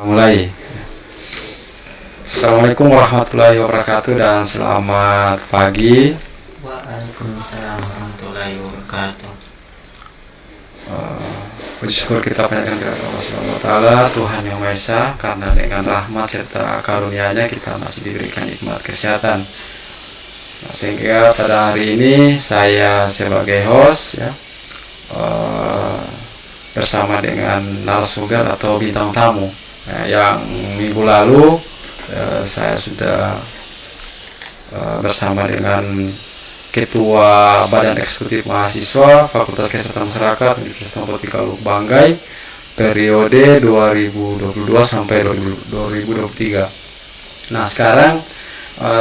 Mulai. Assalamualaikum warahmatullahi wabarakatuh dan selamat pagi. Waalaikumsalam warahmatullahi wabarakatuh. Puji syukur kita panjatkan kepada Allah Subhanahu wa Ta'ala, Tuhan Yang Maha Esa, karena dengan rahmat serta karunia-Nya kita masih diberikan nikmat kesehatan. Sehingga pada hari ini saya sebagai host bersama dengan narasumber atau bintang tamu. Yang minggu lalu saya sudah bersama dengan Ketua Badan Eksekutif Mahasiswa Fakultas Kesehatan Masyarakat Universitas Potikaluk Banggai periode 2022 sampai 2023. Nah, sekarang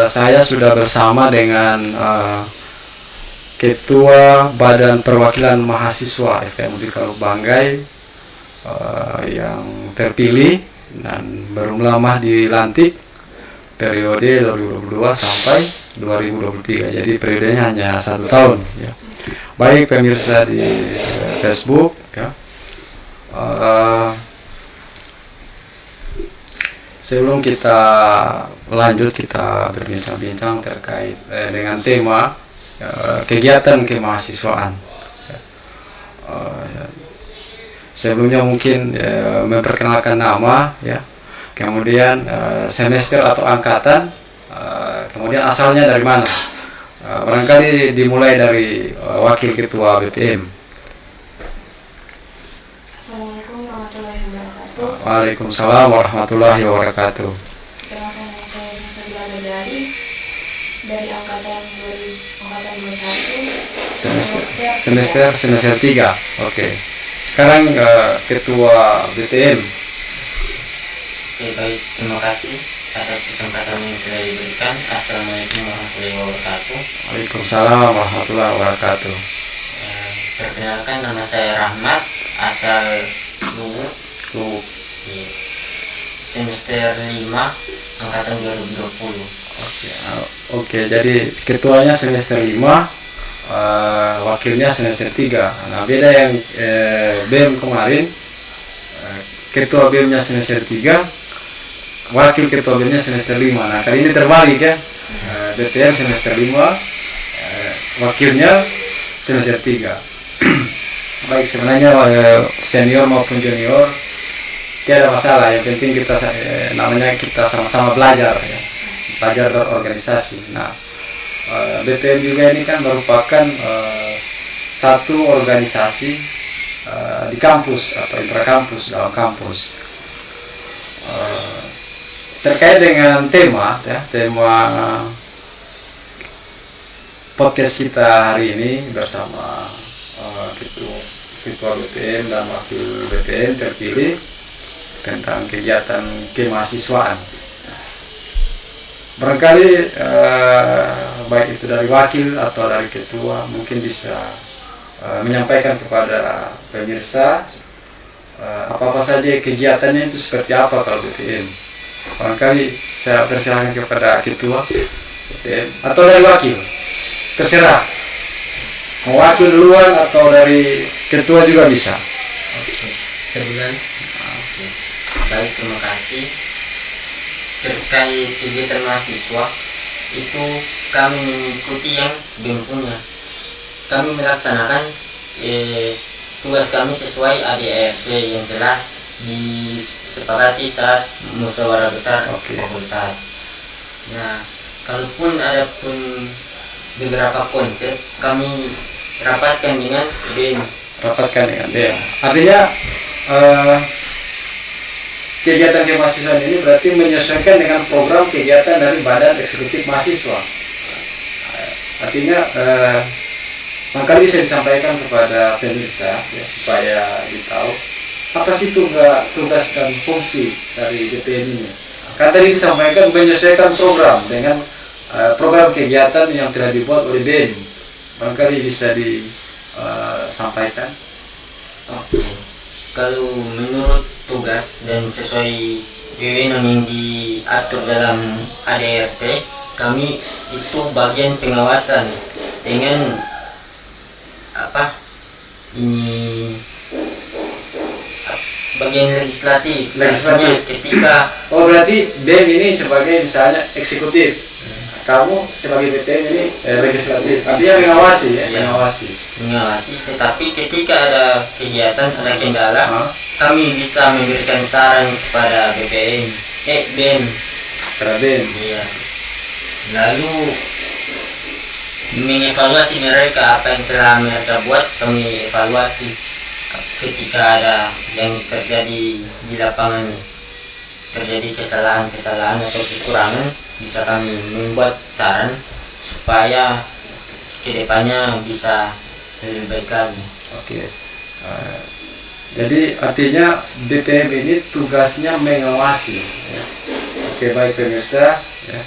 saya sudah bersama dengan Ketua Badan Perwakilan Mahasiswa FKM Potikaluk Banggai yang terpilih dan baru lama dilantik periode 2022 sampai 2023. Jadi periodenya hanya 1 tahun ya. Baik pemirsa di Facebook ya. Sebelum kita lanjut, kita berbincang-bincang terkait dengan tema kegiatan kemahasiswaan. Sebelumnya mungkin memperkenalkan nama ya, kemudian semester atau angkatan, kemudian asalnya dari mana. Barangkali dimulai dari wakil ketua BPM. Assalamualaikum warahmatullahi wabarakatuh. Waalaikumsalam warahmatullahi wabarakatuh. Perkenalkan, saya Sasa Bilal dari angkatan 21 semester 3. Oke. Sekarang ketua BPM. Oke, baik, terima kasih atas kesempatan yang telah diberikan. Assalamualaikum warahmatullahi wabarakatuh. Waalaikumsalam warahmatullahi wabarakatuh. Perkenalkan, nama saya Rahmat, asal Luwu, semester 5 angkatan 2020. Oke, jadi ketuanya semester 5, wakilnya semester 3. Nah, beda yang BEM kemarin, ketua BEM-nya semester 3, wakil ketua BEM-nya semester 5. Nah, kali ini terbalik ya. DPR semester 5, wakilnya semester 3. Baik, sebenarnya senior maupun junior tidak ada masalah, yang penting kita namanya kita sama-sama belajar ya. Belajar berorganisasi. Nah, BPM juga ini kan merupakan satu organisasi di kampus atau intrakampus dalam kampus. Terkait dengan tema podcast kita hari ini bersama ketua BPM dan wakil BPM terpilih tentang kegiatan kemahasiswaan. Barangkali baik itu dari wakil atau dari ketua mungkin bisa menyampaikan kepada pemirsa apa-apa saja kegiatannya itu seperti apa kalau BPM. Barangkali saya persilakan kepada ketua BPM atau dari wakil, terserah. Mau wakil duluan atau dari ketua juga bisa. Oke, sebulan. Oke, baik, terima kasih. Terkait kegiatan mahasiswa itu kami mengikuti yang BEM punya. Kami melaksanakan tugas kami sesuai ADART yang telah disepakati saat musyawarah besar fakultas. Nah, kalaupun ada pun beberapa konsep kami rapatkan dengan BEM. Artinya kegiatan kemahasiswaan ini berarti menyesuaikan dengan program kegiatan dari Badan Eksekutif Mahasiswa. Artinya makanya bisa disampaikan kepada pemirsa ya, supaya ditahu apa sih tugas dan fungsi dari BPM ini. Kan tadi disampaikan menyesuaikan program dengan program kegiatan yang telah dibuat oleh BEM. Barangkali bisa disampaikan. Oke. Kalau menurut tugas dan sesuai wewenang yang diatur dalam ADART, kami itu bagian pengawasan dengan bagian legislatif. Legislatif. Artinya ketika Oh berarti BEM ini sebagai misalnya eksekutif, kamu sebagai BTM ini legislatif, artinya mengawasi ya, Iya. mengawasi. tetapi ketika ada kegiatan, ada kendala, Hah? kami bisa memberikan saran kepada BEM. Karena BEM. Iya. Lalu mengevaluasi mereka apa yang telah mereka buat, kami evaluasi ketika ada yang terjadi di lapangan, terjadi kesalahan atau kekurangan, bisa kami membuat saran supaya kedepannya bisa lebih baik lagi. Oke. Jadi artinya BPM ini tugasnya mengawasi. Ya. Oke baik pemirsa. Ya.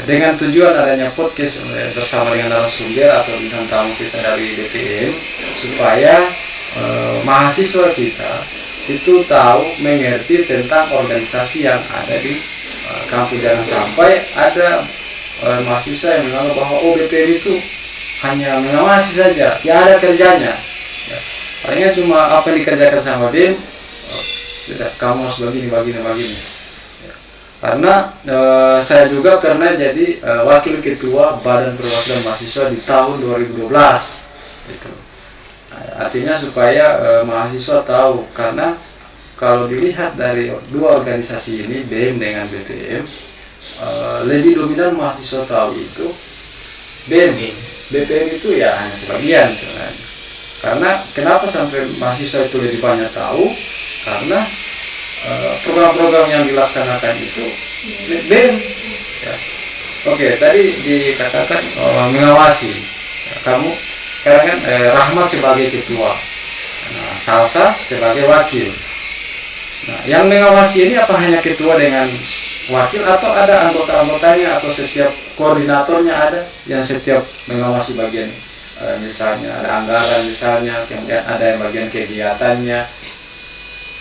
Dengan tujuan adanya podcast bersama dengan narasumber atau bintang tamu kita dari BPM supaya mahasiswa kita itu tahu mengerti tentang organisasi yang ada di kampus. Jangan sampai ada mahasiswa yang menganggap bahwa BPM itu hanya mengawasi saja, ya ada kerjanya. Ya. Palingan cuma apa yang dikerjakan sama BEM, tidak, kamu harus begini. Karena saya juga pernah jadi wakil ketua Badan Perwakilan Mahasiswa di tahun 2012 gitu. Artinya supaya mahasiswa tahu, karena kalau dilihat dari dua organisasi ini, BEM dengan BPM, lebih dominan mahasiswa tahu itu BEM. BPM itu ya hanya sebagian sebenarnya. Karena kenapa sampai mahasiswa itu lebih banyak tahu, karena program-program yang dilaksanakan itu BEM. Ya. Oke, tadi dikatakan mengawasi. Ya, kamu sekarang kan Rahmat sebagai ketua, nah, Salsa sebagai wakil. Nah, yang mengawasi ini apa hanya ketua dengan wakil atau ada anggota-anggotanya atau setiap koordinatornya ada yang setiap mengawasi bagian misalnya ada anggaran misalnya, kemudian ada yang bagian kegiatannya,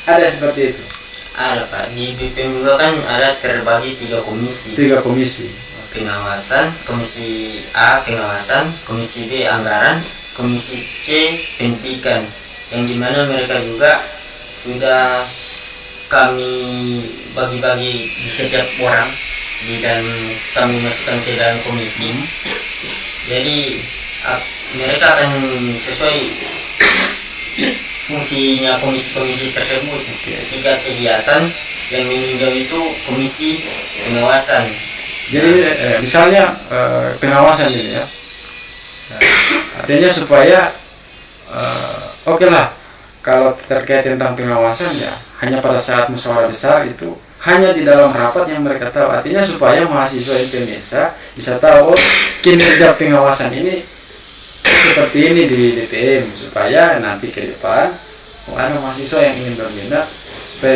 ada seperti itu. Ada Pak, di BPM juga kan ada terbagi 3 komisi. 3 komisi. Pengawasan, komisi A pengawasan, komisi B anggaran, komisi C pendidikan, yang dimana mereka juga sudah kami bagi-bagi di setiap orang di dalam, kami masukkan ke dalam komisi. Jadi mereka akan sesuai fungsinya komisi-komisi tersebut. Ketika kegiatan yang meninjau itu komisi pengawasan. Jadi misalnya pengawasan ini ya, artinya supaya oke lah kalau terkait tentang pengawasan ya hanya pada saat musyawarah besar itu hanya di dalam rapat yang mereka tahu. Artinya supaya mahasiswa Indonesia bisa tahu kinerja pengawasan ini seperti ini di DTM, supaya nanti ke depan ada mahasiswa yang ingin berminat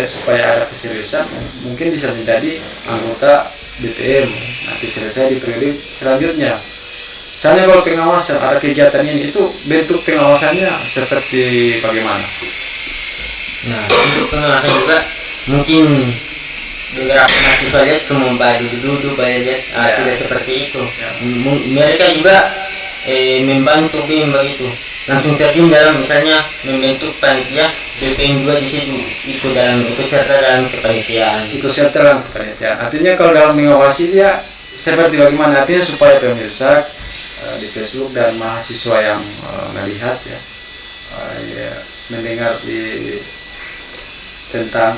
supaya ada keseriusan mungkin bisa menjadi anggota DTM nanti selesai di periode selanjutnya. Misalnya kalau pengawasan ada kegiatan ini, itu bentuk pengawasannya seperti bagaimana? Nah, untuk pengawasan juga mungkin beberapa mahasiswa lihat cuma duduk lihat, tidak seperti itu. Mereka juga membantu BEM begitu, langsung terjun dalam misalnya membentuk panitia, BPM juga di situ ikut serta dalam kepanitiaan. Artinya kalau dalam mengawasi dia seperti bagaimana? Artinya supaya pemirsa di Facebook dan mahasiswa yang melihat ya, mendengar tentang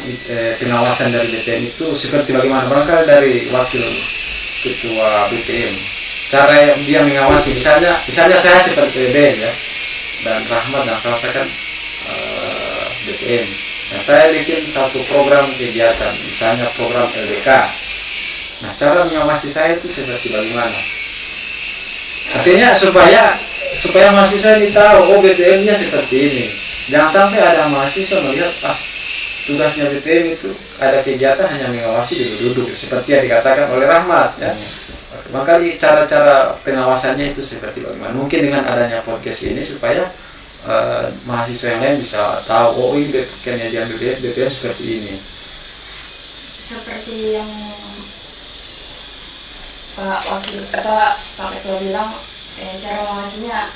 pengawasan dari BPM itu seperti bagaimana. Barangkali dari wakil ketua BPM, cara dia mengawasi, misalnya saya seperti BPM ya, dan Rahmat dan Salsa kan BPM. Nah, saya bikin satu program kegiatan, misalnya program LDK. Nah, cara mengawasi saya itu seperti bagaimana? Artinya supaya mahasiswa ini tahu, BPM-nya seperti ini. Jangan sampai ada mahasiswa melihat, tugasnya BPM itu ada kegiatan hanya mengawasi duduk-duduk, seperti yang dikatakan oleh Rahmat ya. Maka cara-cara pengawasannya itu seperti bagaimana? Mungkin dengan adanya podcast ini supaya mahasiswa yang lain bisa tahu, ini kejadian BPM seperti ini. Seperti yang Pak Ketua bilang, cara mengawasinya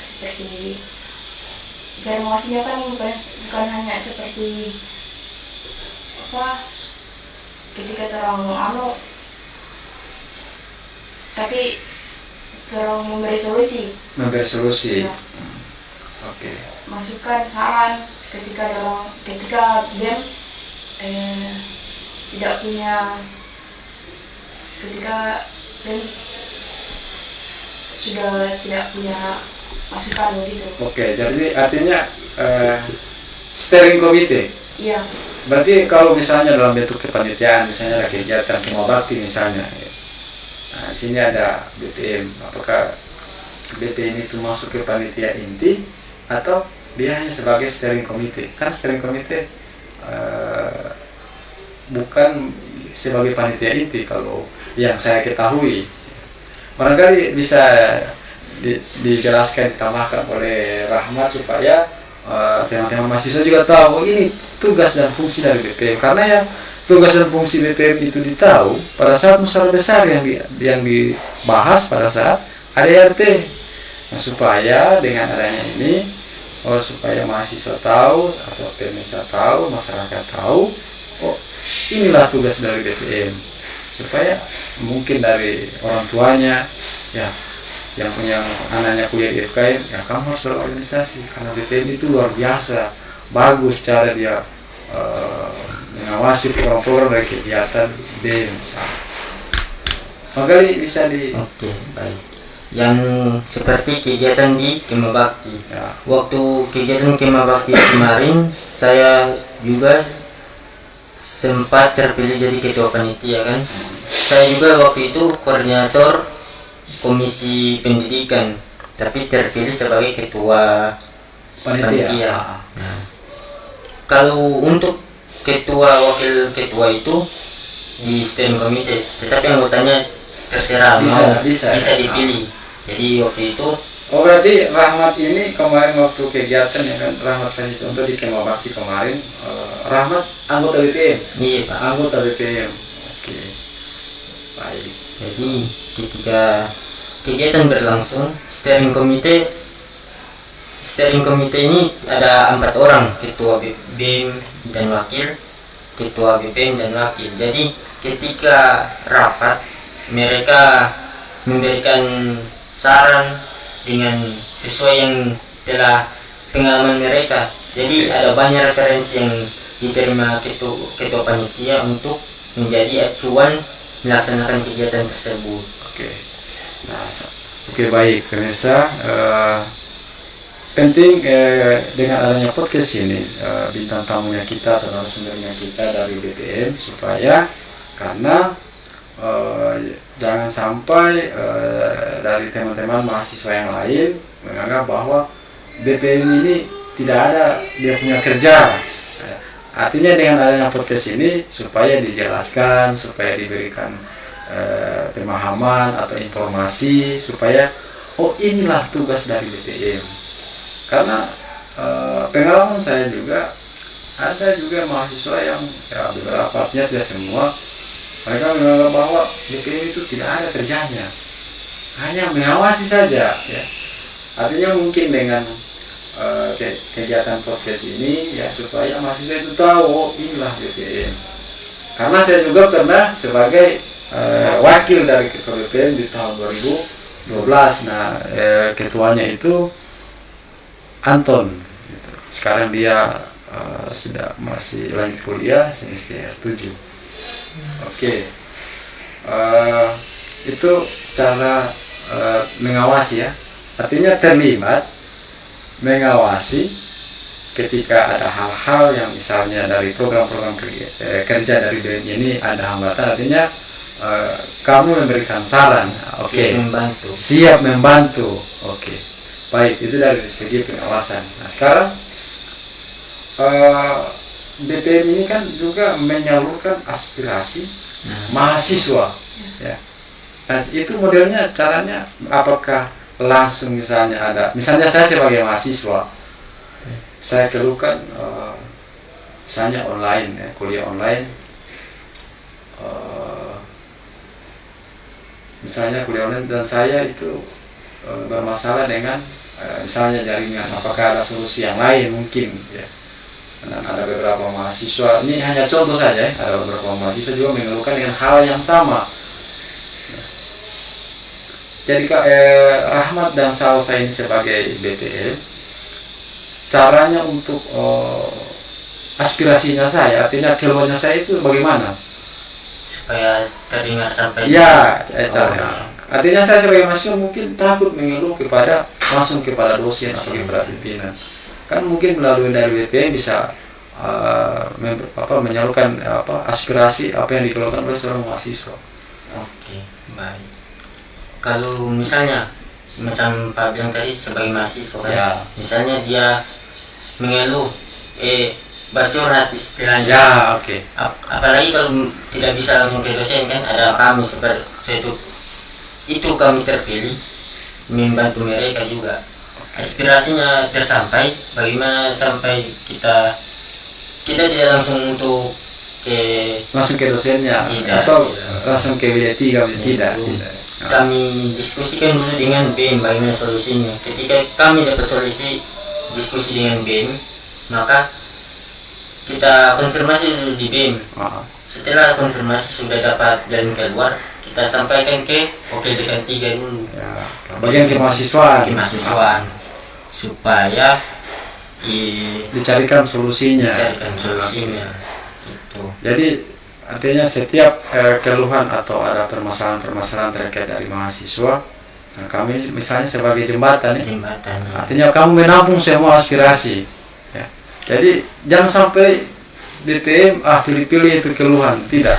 kan bukan hanya seperti ketika terang tapi terang memberi solusi ya. Oke. Masukan saran ketika BEM tidak punya, ketika BEM sudah tidak punya masukan begitu. Oke, jadi artinya steering committee. Iya. Berarti kalau misalnya dalam bentuk kepanitiaan, misalnya ada kegiatan Kema Bakti misalnya, nah sini ada BPM, apakah BPM itu masuk ke panitia inti atau dia hanya sebagai steering committee? Kan steering committee bukan sebagai panitia inti kalau yang saya ketahui. Barangkali bisa dijelaskan, ditambahkan oleh Rahmat supaya teman-teman mahasiswa juga tahu ini tugas dan fungsi dari BPM. Karena yang tugas dan fungsi BPM itu ditahu pada saat musyawarah besar yang dibahas pada saat ADRT. Nah, supaya dengan adanya ini, supaya mahasiswa tahu atau pemirsa tahu, masyarakat tahu, inilah tugas dari BPM. Supaya mungkin dari orang tuanya, ya, yang punya anaknya kuliah di FKM, ya kamu harus berorganisasi karena BPM itu luar biasa bagus cara dia mengawasi program-program dari kegiatan BEM misalnya. Makanya bisa Oke, baik. Yang seperti kegiatan di Kema Bakti. Ya. Waktu kegiatan Kema Bakti kemarin saya juga sempat terpilih jadi ketua panitia kan. Saya juga waktu itu koordinator komisi pendidikan, tapi terpilih sebagai ketua panitia. Nah, kalau untuk ketua wakil ketua itu di steering committee, tetapi anggotanya terserah bisa dipilih. Jadi waktu itu. Berarti Rahmat ini kemarin waktu kegiatan ya kan, Rahmat kasih contoh di Kema Bakti kemarin, Rahmat anggota BPM. Iya Pak. Anggota BPM. Oke. Baik. Jadi ketika kegiatan berlangsung, steering committee ini ada 4 orang, ketua BEM dan wakil, ketua BPM dan wakil. Jadi ketika rapat mereka memberikan saran dengan sesuai yang telah pengalaman mereka. Jadi ada banyak referensi yang diterima ketua panitia untuk menjadi acuan melaksanakan kegiatan tersebut. Oke. Nah, baik pemirsa. Penting dengan adanya podcast ini, bintang tamunya kita atau narasumbernya kita dari BPM, supaya karena jangan sampai dari teman-teman mahasiswa yang lain menganggap bahwa BPM ini tidak ada dia punya kerja. Artinya dengan adanya podcast ini supaya dijelaskan, supaya diberikan pemahaman atau informasi supaya inilah tugas dari BPM. Karena pengalaman saya juga ada juga mahasiswa yang beberapa tidak semua, mereka menganggap bahwa BPM itu tidak ada kerjanya, hanya mengawasi saja ya. Artinya mungkin dengan kegiatan podcast ini ya supaya mahasiswa itu tahu inilah BPM. Karena saya juga pernah sebagai wakil dari ketua BPM di tahun 2012. Nah, ketuanya itu Anton. Sekarang dia sudah masih lanjut kuliah semester 7. Oke. Itu cara mengawasi ya. Artinya terlibat mengawasi ketika ada hal-hal yang misalnya dari program-program kerja dari BEM ini ada hambatan, artinya kamu memberikan saran, siap membantu. Oke. Baik, itu dari segi pengawasan. Nah, sekarang BPM ini kan juga menyalurkan aspirasi mahasiswa ya. Nah, itu modelnya, caranya apakah langsung misalnya misalnya saya sebagai mahasiswa saya keluhkan misalnya online ya, kuliah online, misalnya kuliah online dan saya itu bermasalah dengan misalnya jaringan, apakah ada solusi yang lain mungkin ya. Dan ada beberapa mahasiswa, ini hanya contoh saja ya, ada beberapa mahasiswa juga mengeluhkan dengan hal yang sama. Jadi Rahmat dan Salsa ini sebagai BPM, caranya untuk aspirasinya saya, artinya keluhannya saya itu bagaimana? Supaya terdengar sampai Ya, di- caranya. Artinya saya sebagai mahasiswa mungkin takut mengeluh langsung kepada dosen atau kepada pimpinan. Kan mungkin melalui dari BPM bisa menyalurkan aspirasi apa yang dikeluhkan oleh seorang mahasiswa. Oke, baik. Kalau misalnya macam Pak bilang tadi sebagai mahasiswa kan, Ya. misalnya dia mengeluh, curhat istilahnya. Ya, oke. Apalagi kalau tidak bisa langsung ke dosen kan, ada kami seperti itu kami terpilih membantu mereka juga. Aspirasinya tersampai, bagaimana sampai kita tidak langsung untuk Langsung ke dosennya Tidak, atau tidak. langsung ke WD3 tidak. Belum. Tidak. Kami diskusikan dulu dengan BEM bagaimana solusinya. Ketika kami dapat solusi diskusi dengan BEM, maka kita konfirmasi dulu di BEM. Setelah konfirmasi sudah dapat jalan keluar, kita sampaikan ke OKD 3 dulu. Ya, bagian Kemahasiswaan supaya dicarikan solusinya. dicarikan solusinya. Itu. Jadi artinya setiap keluhan atau ada permasalahan-permasalahan terkait dari mahasiswa, nah, kami misalnya sebagai jembatan ya. Jembatan. Artinya kamu menampung semua aspirasi. Ya. Jadi jangan sampai BPM pilih-pilih itu keluhan, tidak.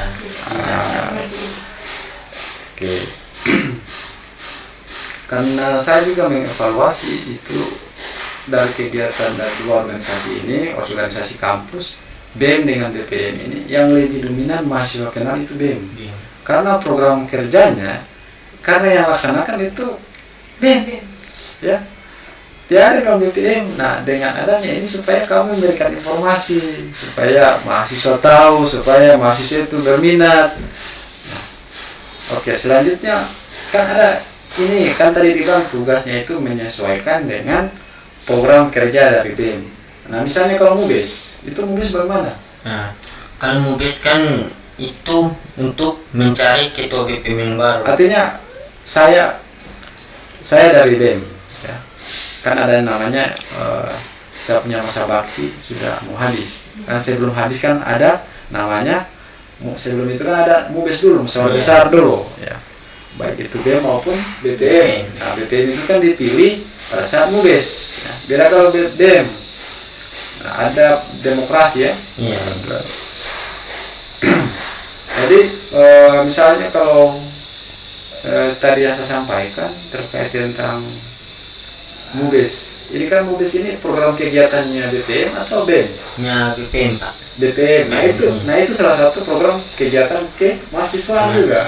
Oke. Karena saya juga mengevaluasi itu dari kegiatan dari dua organisasi ini, organisasi kampus, BEM dengan BPM ini, yang lebih dominan mahasiswa kenal itu BEM. Karena program kerjanya, karena yang laksanakan itu BEM, ya. Tiada dong BPM. Nah, dengan adanya ini supaya kamu memberikan informasi, supaya mahasiswa tahu, supaya mahasiswa itu berminat. Nah, oke, selanjutnya kan ada ini kan tadi bilang tugasnya itu menyesuaikan dengan program kerja dari BEM. Nah, misalnya kalau MUBES, itu MUBES bagaimana? Nah, kalau MUBES kan itu untuk mencari ketua BPM yang baru. Artinya saya dari BEM, ya. Kan ada yang namanya saya punya masa bakti sudah mau habis. Kan sebelum habis kan ada namanya sebelum itu kan ada MUBES dulu, musyawarah besar dulu, ya. Baik itu BEM maupun BPM. Nah, BPM itu kan dipilih pada saat MUBES. Ya. Beda kalau BEM. Nah, ada demokrasi ya. Iya. Jadi misalnya kalau tadi yang saya sampaikan terkait tentang MUBES. Ini kan MUBES ini program kegiatannya BPM atau BEM? Nya BPM Pak. BPM. Nah itu salah satu program kegiatan mahasiswaan juga.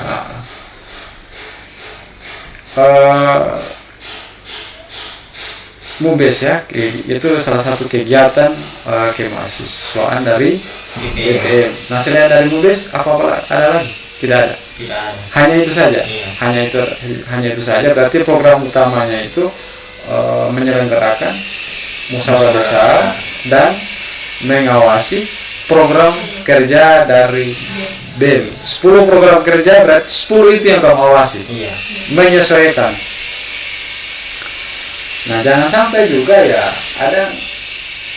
MUBES ya, itu salah satu kegiatan kemahasiswaan dari BPM. Nah selain dari MUBES apa ada lagi? Tidak ada. Tidak ada. Hanya itu saja. Iya. Hanya itu saja. Berarti program utamanya itu menyelenggarakan musyawarah besar dan mengawasi program kerja dari BEM. 10 program kerja berarti 10 itu yang kamu awasi. Iya. Menyesuaikan. Nah, jangan sampai juga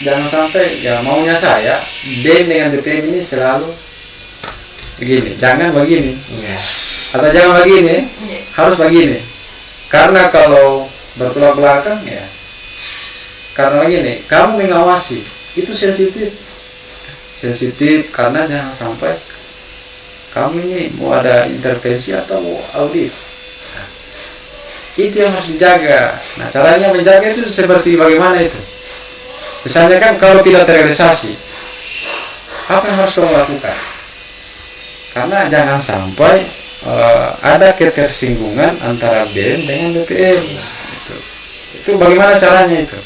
jangan sampai maunya saya BEM dengan BPM ini selalu begini, jangan begini. Iya. Atau jangan begini, harus begini. Karena kalau bertolak belakang ya, karena begini, kamu mengawasi itu sensitif karena jangan sampai kamu ini mau ada intervensi atau mau audit. Nah, itu yang harus dijaga. Nah, caranya menjaga itu seperti bagaimana itu? Misalnya kan kalau tidak terrealisasi, apa yang harus kamu lakukan? Karena jangan sampai ada ketersinggungan antara BEM dengan BPM. Itu bagaimana caranya itu?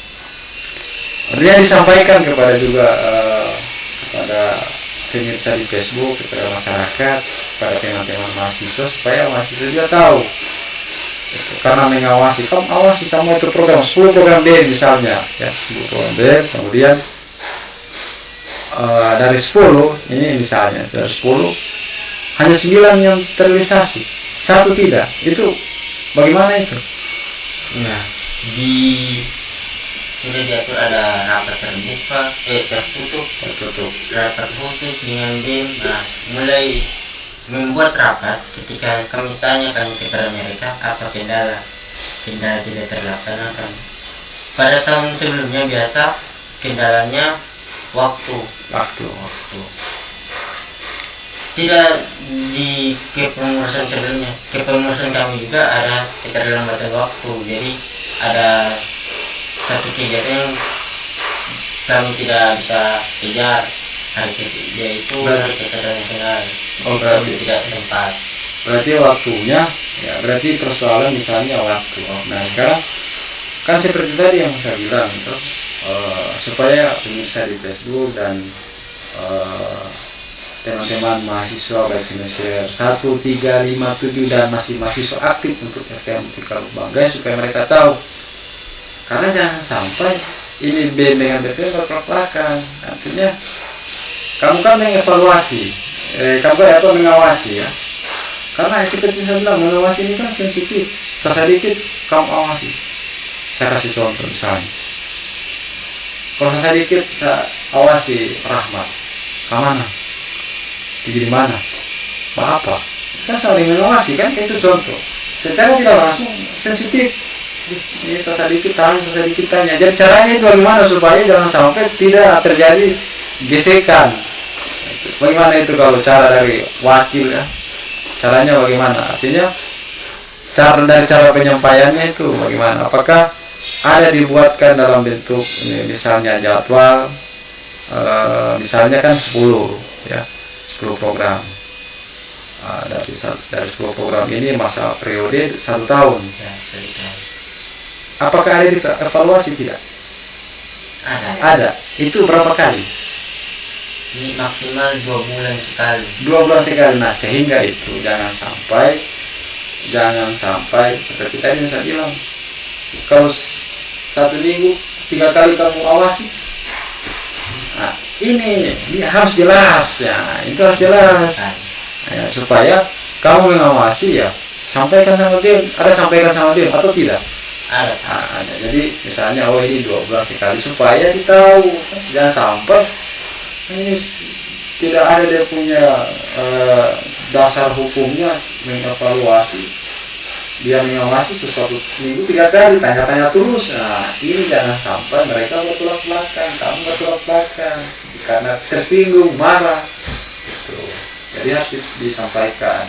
Artinya disampaikan kepada juga kepada pemirsa di Facebook, kepada masyarakat, kepada teman-teman mahasiswa supaya mahasiswa juga tahu. Karena mengawasi, kamu awasi sama itu program, 10 program BEM misalnya, ya, 10 program BEM, kemudian dari 10 ini misalnya dari 10 hanya 9 yang terrealisasi, satu tidak, itu bagaimana itu? Nah, sudah diatur ada rapat terbuka, tertutup, rapat khusus dengan BEM. Nah, mulai membuat rapat. Ketika kami tanyakan kepada mereka apa kendala tidak terlaksanakan. Pada tahun sebelumnya biasa kendalanya waktu. Tidak di kepengurusan sebelumnya, kepengurusan kami juga ada keterlambatan waktu. Jadi ada satu kegiatan yang kami tidak bisa kejar, yaitu hari kesehatan nasional. Kami tidak sempat. Berarti waktunya, ya berarti persoalan misalnya waktu. Nah sekarang kan seperti tadi yang saya bilang itu, supaya pemirsa di Facebook dan teman-teman mahasiswa baik semester 1, 3, 5, 7 dan masih mahasiswa aktif untuk FKM Kaluk Banggai supaya mereka tahu. Karena jangan sampai ini BEM dengan BPM berkelak-kelakan. Artinya kamu kan mengevaluasi, mengawasi ya. Karena seperti saya bilang, mengawasi ini kan sensitif. Sedikit kamu awasi. Saya kasih contoh misalnya. Kalau sedikit saya awasi Rahmat, kemana? Di mana? Apa? Kan saling mengawasi kan, itu contoh. Secara tidak langsung sensitif. Ini sedikit tanya. Jadi caranya itu bagaimana supaya jangan sampai tidak terjadi gesekan. Bagaimana itu kalau cara dari wakil ya? Caranya bagaimana? Artinya cara penyampaiannya itu bagaimana? Apakah ada dibuatkan dalam bentuk misalnya jadwal, misalnya kan 10 ya, 10 program. Dari 10 program ini masa periode 1 tahun. Apakah ada evaluasi tidak? Ada. Itu berapa kali? Ini maksimal 2 bulan sekali. 2 bulan sekali. Nah sehingga itu jangan sampai seperti tadi yang saya bilang. Kalau 1 minggu 3 kali kamu awasi, nah ini harus jelas ya. Itu harus jelas ya, supaya kamu mengawasi ya. Sampaikan sama dia, atau tidak? Ada. Ada. Jadi misalnya ini 2 bulan sekali supaya ditahu. Jangan sampai ini tidak ada dia punya dasar hukumnya mengevaluasi. Dia mengawasi sesuatu minggu 3 kali, tanya-tanya terus. Nah ini jangan sampai mereka bertolak-belakang, kamu bertolak-belakang karena tersinggung, marah gitu. Jadi harus disampaikan.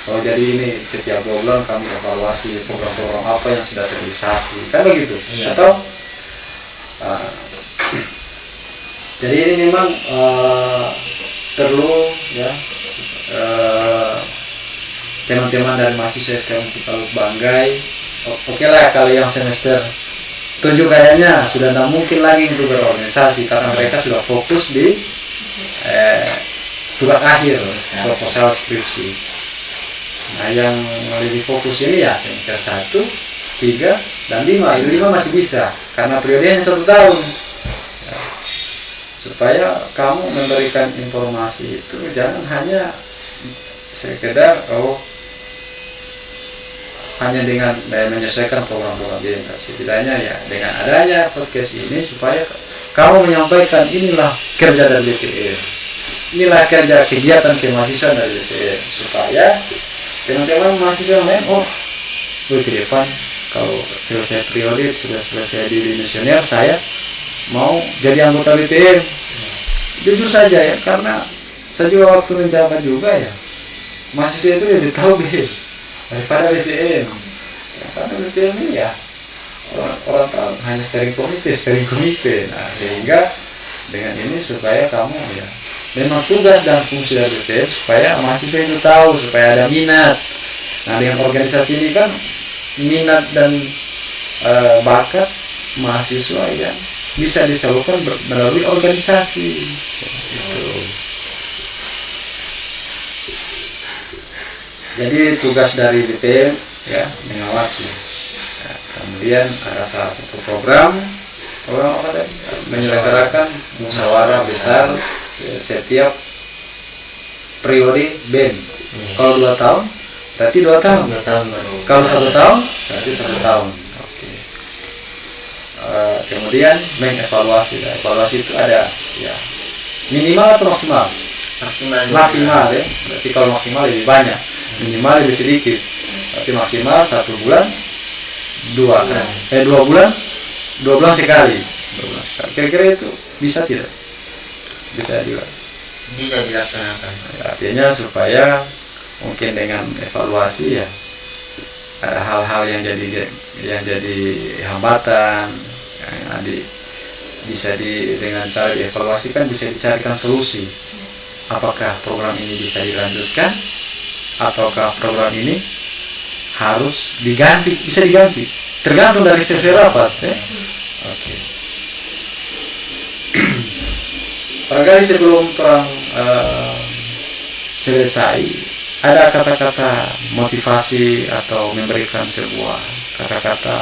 Kalau jadi ini setiap 2 bulan kami evaluasi program-program apa yang sudah terrealisasi, kan begitu? Iya. Atau jadi ini memang perlu ya teman-teman dari mahasiswa FKM Kaluk Banggai. Oke lah kalau yang semester 7 kayaknya sudah tidak mungkin lagi untuk berorganisasi karena mereka sudah fokus di tugas akhir, proposal skripsi. Nah yang lebih fokus ini ya semester 1, 3, dan 5. Itu 5 masih bisa karena periodenya 1 tahun ya. Supaya kamu memberikan informasi itu jangan hanya sekedar hanya dengan menyesuaikan program-program BEM. Setidaknya ya dengan adanya podcast ini supaya kamu menyampaikan inilah kerja dari BPM, inilah kerja kegiatan kemahasiswaan dari BPM, supaya teman-teman mahasiswa lain ke depan kalau selesai periode, sudah selesai di misioner, saya mau jadi anggota BPM. Jujur saja ya, karena saya juga waktu menjabat juga ya, mahasiswa itu lebih tahu BEM daripada BPM ya, karena BPM ini ya orang tahu hanya steering komite. Nah sehingga dengan ini supaya kamu ya memang tugas dan fungsi dari BPM supaya mahasiswa itu tahu, supaya ada minat. Nah dengan organisasi ini kan minat dan bakat mahasiswa yang bisa disalurkan melalui organisasi gitu. Jadi tugas dari BPM ya mengawasi ya, kemudian ada salah satu program program apa tadi? Menyelenggarakan musyawarah besar setiap periode BEM. Kalau 2 tahun berarti 2 tahun. 2 tahun baru. Kalau 1 tahun berarti 1 tahun. Oke. Kemudian mengevaluasi. Evaluasi itu ada ya minimal atau maksimal? Maksimal ya. Berarti kalau maksimal lebih banyak, minimal lebih sedikit. Berarti maksimal 1 bulan 2 bulan 2 bulan sekali. 2 bulan sekali. Kira-kira itu bisa tidak? Bisa juga. Bisa dilaksanakan. Ya, artinya supaya mungkin dengan evaluasi ya ada hal-hal yang jadi hambatan yang bisa dengan cara dievaluasi kan bisa dicarikan solusi. Apakah program ini bisa dilanjutkan ataukah program ini harus diganti, bisa diganti tergantung dari sesi rapat ya. Oke. Barangkali sebelum perang selesai ada kata-kata motivasi atau memberikan sebuah kata-kata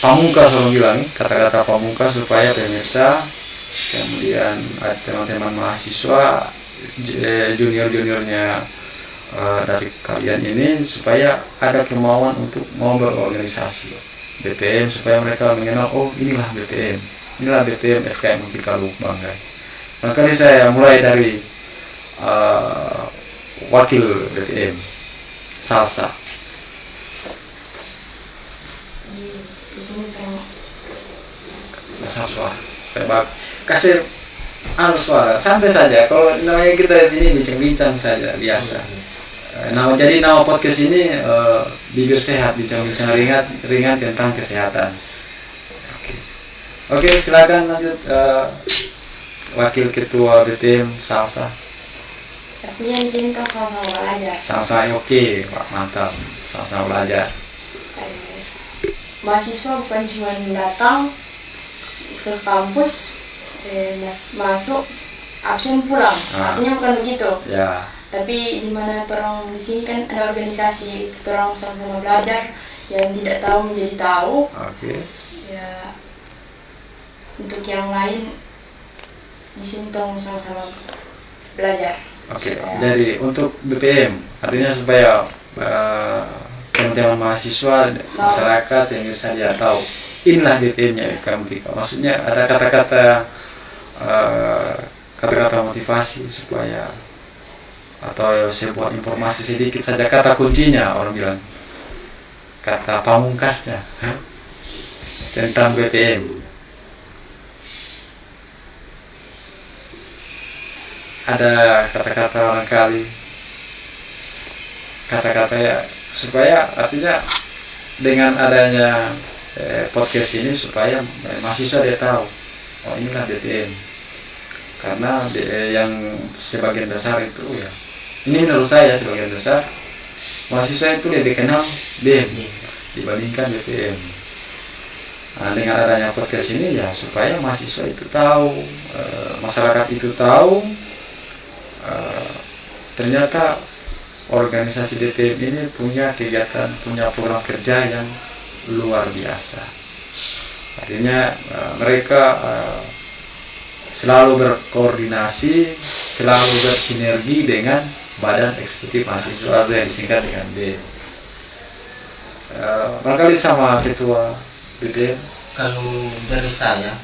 pamungkas, orang bilang kata-kata pamungkas supaya pemirsa kemudian teman-teman mahasiswa junior-juniornya dari kalian ini supaya ada kemauan untuk mau berorganisasi BPM, supaya mereka mengenal oh inilah BPM FKM Untika Lubuk Banggai. Makanya saya mulai dari wakil BPM Salsa. Di sini tengok. Suara. Saya kasih suara santai saja. Kalau namanya kita ini bincang-bincang saja biasa. Jadi nama podcast ini bibir sehat, bincang-bincang ringan tentang kesehatan. Oke, silakan lanjut wakil ketua BPM Salsa. Artinya di sini kan sama-sama belajar. Sama-sama oke, Pak, mantap. Sama-sama belajar. Mahasiswa bukan cuma datang ke kampus, masuk, absen pulang. Artinya bukan begitu. Ya. Tapi di mana orang di sini kan ada organisasi, itu orang sama-sama belajar, yang tidak tahu menjadi tahu. Oke. Ya, untuk yang lain di sini tong sama-sama belajar. Oke. Jadi untuk BPM artinya supaya teman-teman mahasiswa masyarakat yang bisa dia tahu inilah BPM-nya FKM Untika. Maksudnya ada kata-kata motivasi supaya atau sebuah informasi sedikit saja kata kuncinya orang bilang kata pamungkasnya tentang BPM. Ada kata-kata barangkali kata-kata ya supaya artinya dengan adanya podcast ini supaya mahasiswa dia tahu oh inilah BPM karena yang sebagian besar itu ya ini menurut saya sebagian besar mahasiswa itu lebih kenal BEM dibandingkan BPM. Nah, dengan adanya podcast ini ya supaya mahasiswa itu tahu masyarakat itu tahu ternyata organisasi BPM ini punya kegiatan, punya program kerja yang luar biasa. Artinya mereka selalu berkoordinasi, selalu bersinergi dengan Badan Eksekutif Mahasiswa yang disingkat dengan BEM. Barangkali sama ketua BPM. Kalau dari saya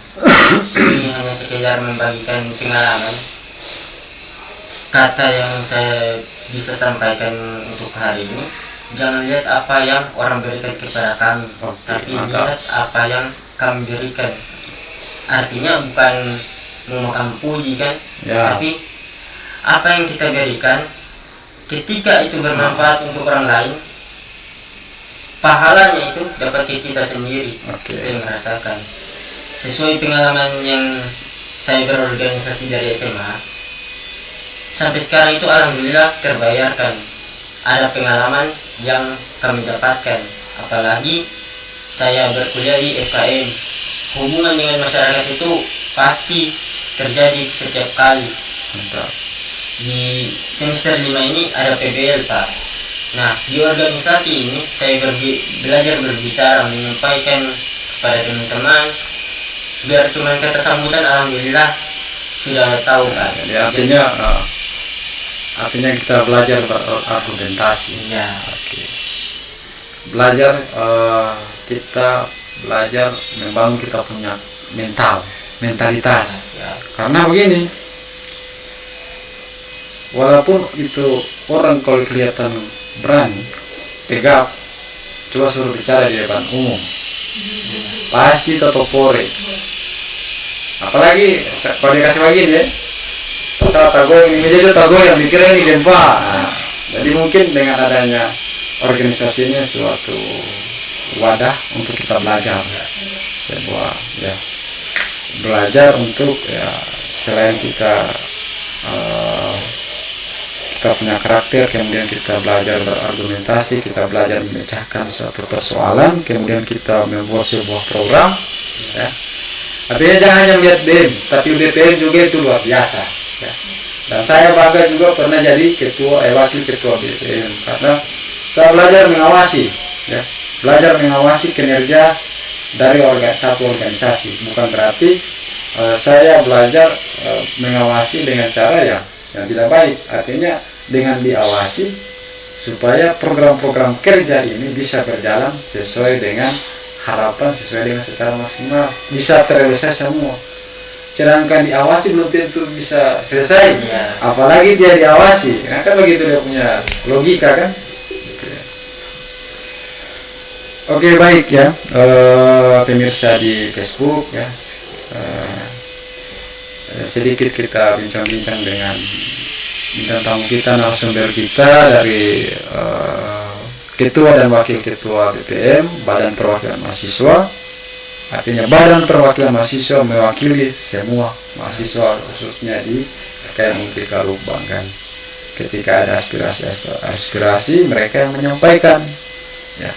ini hanya sekedar membagikan pengalaman. Kata yang saya bisa sampaikan untuk hari ini, jangan lihat apa yang orang berikan kepada kami, tapi lihat apa yang kami berikan. Artinya bukan memakan puji kan, tapi apa yang kita berikan, ketika itu bermanfaat untuk orang lain, pahalanya itu dapat ke kita sendiri, kita yang merasakan. Sesuai pengalaman yang saya berorganisasi dari SMA, sampai sekarang itu alhamdulillah terbayarkan. Ada pengalaman yang kami dapatkan, apalagi saya berkuliah di FKM. Hubungan dengan masyarakat itu pasti terjadi setiap kali. Di semester 5 ini ada PBL, Pak. Nah, di organisasi ini saya belajar berbicara, menyampaikan kepada teman-teman biar cuma kata sambutan alhamdulillah sudah tahu kan. Jadi artinya kita belajar berargumentasi. Iya. Oke. Belajar kita belajar membangun kita punya mentalitas. Karena begini, walaupun itu orang kalau kelihatan berani, tegap, coba suruh bicara di depan umum, pasti terpopore. Apalagi kalau dikasih begini ya, pasal tagoyang ini meja tagoyang dikira ini gempa. Nah, jadi mungkin dengan adanya organisasinya suatu wadah untuk kita belajar, sebuah ya belajar untuk ya selain kita punya karakter, kemudian kita belajar berargumentasi, kita belajar memecahkan suatu persoalan, kemudian kita membuat sebuah program ya. Artinya jangan hanya melihat BEM, tapi BPM juga itu luar biasa ya. Dan saya bangga juga pernah jadi wakil ketua BPM, karena saya belajar mengawasi ya, belajar mengawasi kinerja dari satu organisasi. Bukan berarti saya belajar mengawasi dengan cara yang tidak baik. Artinya dengan diawasi supaya program-program kerja ini bisa berjalan sesuai dengan harapan, sesuai dengan secara maksimal, bisa terrealisasi semua. Sedangkan diawasi belum tentu bisa selesai, apalagi dia diawasi. Nah, kan begitu dia punya logika kan. Oke, baik ya, pemirsa di Facebook ya, sedikit kita bincang-bincang dengan bintang tamu kita, narasumber kita dari ketua dan wakil ketua BPM, Badan Perwakilan Mahasiswa. Artinya Badan Perwakilan Mahasiswa mewakili semua mahasiswa, khususnya di PKM Untika Lubang kan. Ketika ada aspirasi mereka yang menyampaikan ya.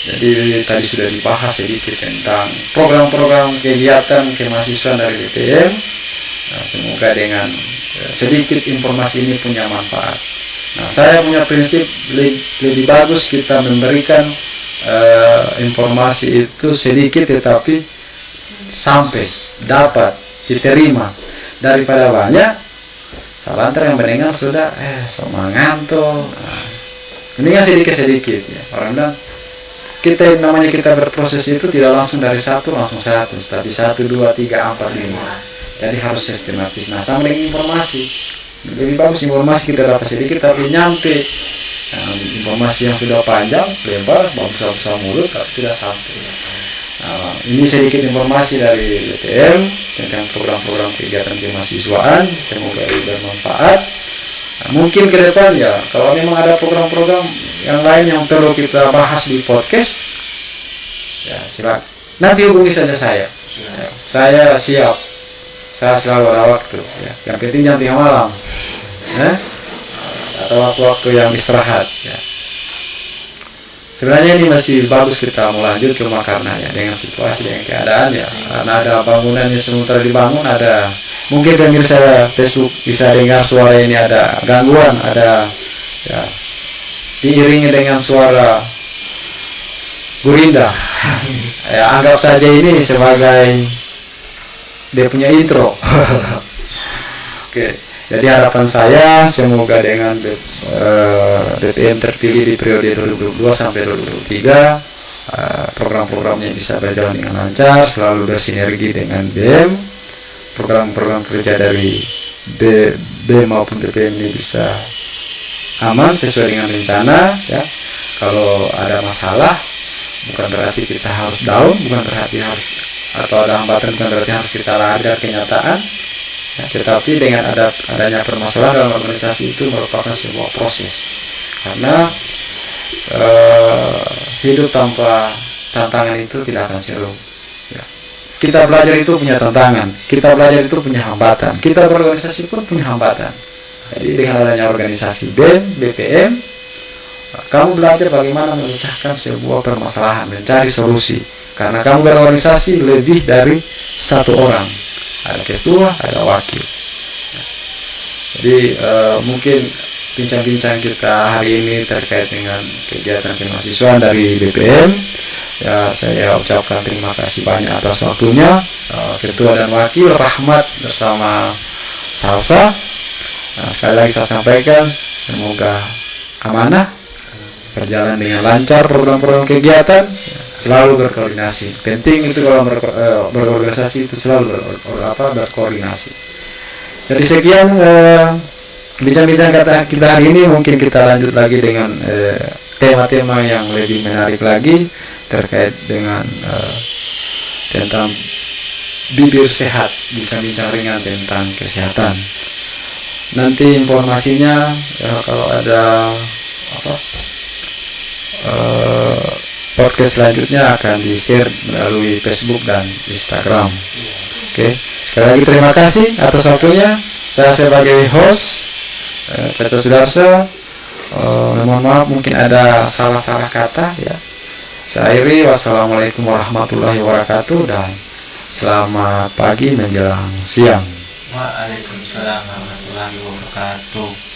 Jadi tadi sudah dibahas sedikit tentang program-program kegiatan kemahasiswaan dari BPM. Nah, semoga dengan sedikit informasi ini punya manfaat. Nah, saya punya prinsip lebih bagus kita memberikan informasi itu sedikit tetapi sampai dapat diterima daripada banyak salantar yang mendengar sudah ngantuk. Mendingan sedikit-sedikit ya. Orang bilang kita namanya kita berproses itu tidak langsung dari satu langsung 100, tapi 1, 2, 3, 4, 5. Jadi harus sistematis. Nah, sama dengan informasi, lebih bagus informasi kita dapat sedikit tapi nyampe. Nah, informasi yang sudah panjang, lebar, bagus-bagus mulut tapi tidak sampai. Nah, ini sedikit informasi dari BPM tentang program-program kegiatan kemahasiswaan. Semoga ini bermanfaat. Nah, mungkin ke depan ya, kalau memang ada program-program yang lain yang perlu kita bahas di podcast, ya silakan. Nanti hubungi saja saya. Ya, saya siap. Saya selalu ada waktu. Ya. Yang penting jam 3 malam. Atau waktu-waktu yang istirahat. Ya. Sebenarnya ini masih bagus kita mau lanjut, cuma karena ya dengan situasi, dengan keadaan ya, karena ada bangunan yang sementara dibangun, ada mungkin pemirsa Facebook bisa dengar suara ini ada gangguan, ada ya diiringi dengan suara gurinda. Ya, anggap saja ini sebagai dia punya intro. Oke, jadi harapan saya semoga dengan BPM terpilih di periode 2022 sampai 2023 program-programnya bisa berjalan dengan lancar, selalu bersinergi dengan BEM. Program-program kerja dari BEM maupun BPM ini bisa aman sesuai dengan rencana ya. Kalau ada masalah bukan berarti kita harus down, bukan berarti harus atau ada hambatan, bukan berarti harus kita lari dari kenyataan ya, tetapi dengan adanya permasalahan dalam organisasi itu merupakan sebuah proses, karena hidup tanpa tantangan itu tidak akan seru ya. Kita belajar itu punya tantangan, kita belajar itu punya hambatan, kita berorganisasi pun punya hambatan. Jadi dengan adanya organisasi BEM, BPM, kamu belajar bagaimana memecahkan sebuah permasalahan, mencari solusi. Karena kamu berorganisasi lebih dari satu orang, ada ketua, ada wakil. Jadi mungkin bincang-bincang kita hari ini terkait dengan kegiatan kemahasiswaan dari BPM. Ya, saya ucapkan terima kasih banyak atas waktunya. Ketua dan Wakil Rahmat bersama Salsa. Nah, sekali lagi saya sampaikan, semoga amanah, berjalan dengan lancar program-program kegiatan, selalu berkoordinasi. Penting itu kalau berorganisasi itu selalu berkoordinasi. Jadi sekian bincang-bincang kita hari ini. Mungkin kita lanjut lagi dengan tema-tema yang lebih menarik lagi terkait dengan tentang bibir sehat, bincang-bincang ringan tentang kesehatan. Nanti informasinya kalau ada podcast selanjutnya akan di-share melalui Facebook dan Instagram. Oke. Sekali lagi terima kasih atas waktunya. Saya sebagai host Caca Sudarsa, mohon maaf mungkin ada salah-salah kata ya. Saya akhiri, wassalamualaikum warahmatullahi wabarakatuh, dan selamat pagi menjelang siang. Waalaikumsalam warahmatullahi wabarakatuh.